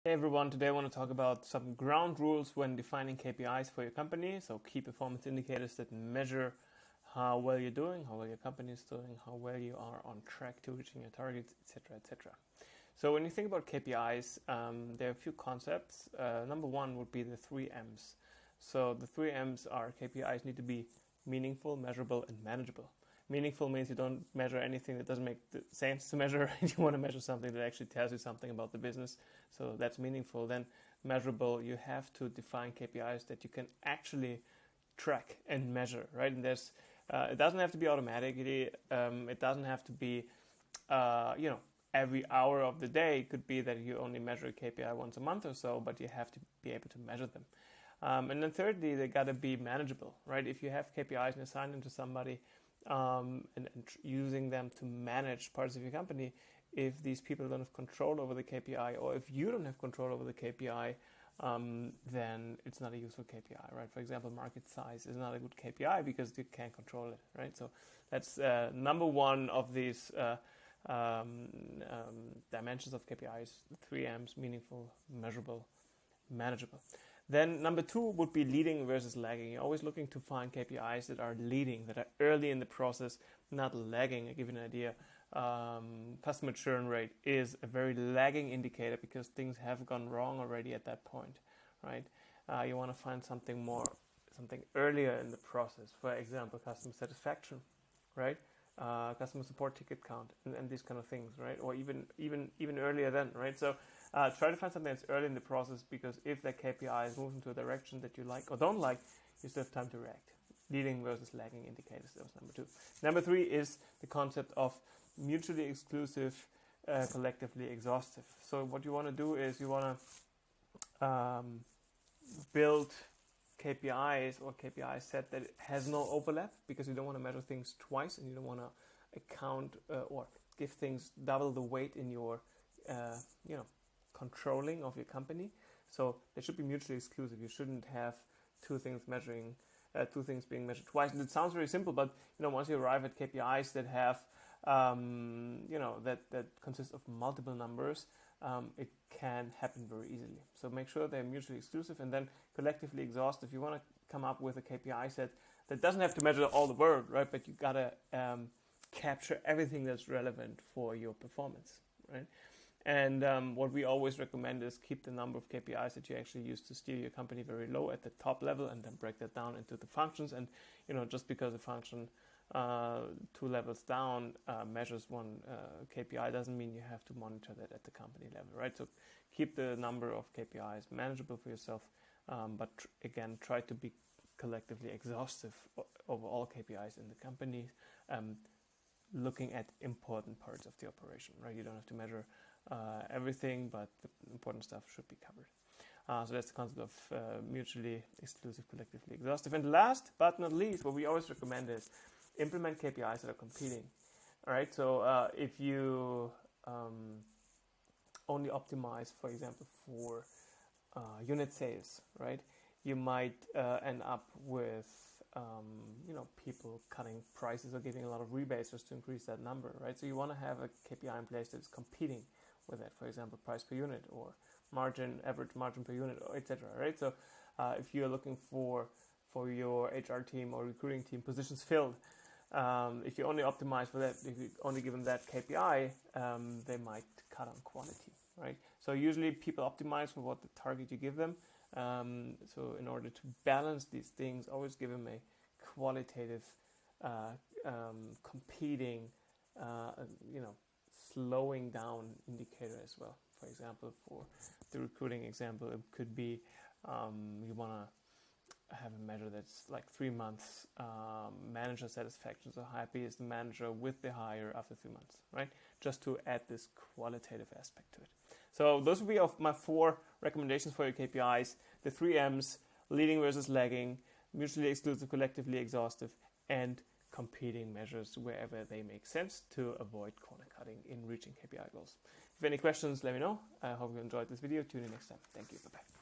Hey everyone, today I want to talk about some ground rules when defining KPIs for your company. So key performance indicators that measure how well you're doing, how well your company is doing, how well you are on track to reaching your targets, etc., etc. So when you think about KPIs, there are a few concepts. Number one would be the 3 M's. So the 3 M's are KPIs need to be meaningful, measurable, and manageable. Meaningful means you don't measure anything that doesn't make sense to measure. You want to measure something that actually tells you something about the business. So that's meaningful. Then measurable, you have to define KPIs that you can actually track and measure, right? And there's it doesn't have to be automatic. It doesn't have to be every hour of the day. It could be that you only measure a KPI once a month or so, but you have to be able to measure them. And then thirdly, they got to be manageable, right? If you have KPIs and assign them to somebody, and using them to manage parts of your company, if these people don't have control over the KPI, or if you don't have control over the KPI, then it's not a useful KPI, right? For example, market size is not a good KPI because you can't control it, right? So that's number one of these dimensions of KPIs, 3 M's: meaningful, measurable, manageable. Then number two would be leading versus lagging. You're always looking to find KPIs that are leading, that are early in the process, not lagging. I'll give you an idea. Customer churn rate is a very lagging indicator because things have gone wrong already at that point, right? You want to find something earlier in the process. For example, customer satisfaction, right? Customer support ticket count, and these kind of things, right? Or even earlier then, right? So try to find something that's early in the process, because if that KPI is moving to a direction that you like or don't like, you still have time to react. Leading versus lagging indicators, that was number two. Number three is the concept of mutually exclusive, collectively exhaustive. So what you want to do is you want to build KPIs or KPI set that has no overlap, because you don't want to measure things twice, and you don't want to account or give things double the weight in your controlling of your company. So they should be mutually exclusive. You shouldn't have two things being measured twice. And it sounds very simple, but once you arrive at KPIs that have that consist of multiple numbers, it can happen very easily. So make sure they're mutually exclusive, and then collectively exhaustive. You want to come up with a KPI set that doesn't have to measure all the world, right? But you gotta capture everything that's relevant for your performance, right? And what we always recommend is keep the number of KPIs that you actually use to steer your company very low at the top level, and then break that down into the functions. And just because a function 2 levels down measures one KPI doesn't mean you have to monitor that at the company level, right? So keep the number of KPIs manageable for yourself, but again, try to be collectively exhaustive over all KPIs in the company, looking at important parts of the operation, right? You don't have to measure everything, but the important stuff should be covered. So that's the concept of mutually exclusive, collectively exhaustive. And last but not least, what we always recommend is implement KPIs that are competing. All right, so if you only optimize, for example, for unit sales, right, you might end up with people cutting prices or giving a lot of rebates just to increase that number, right? So you want to have a KPI in place that's competing with that. For example, price per unit, or average margin per unit, etc. Right? So if you're looking for your HR team or recruiting team positions filled, if you only optimize for that, if you only give them that KPI, they might cut on quality, right? So usually people optimize for what the target you give them. So in order to balance these things, always give them a qualitative, competing, slowing down indicator as well. For example, for the recruiting example, it could be you want to have a measure that's like 3 months manager satisfaction. So how happy is the manager with the hire after 3 months, right? Just to add this qualitative aspect to it. So those would be my 4 recommendations for your KPIs: the 3 M's, leading versus lagging, mutually exclusive, collectively exhaustive, and competing measures wherever they make sense to avoid corner cutting in reaching KPI goals. If you have any questions, let me know. I hope you enjoyed this video. Tune in next time. Thank you. Bye-bye.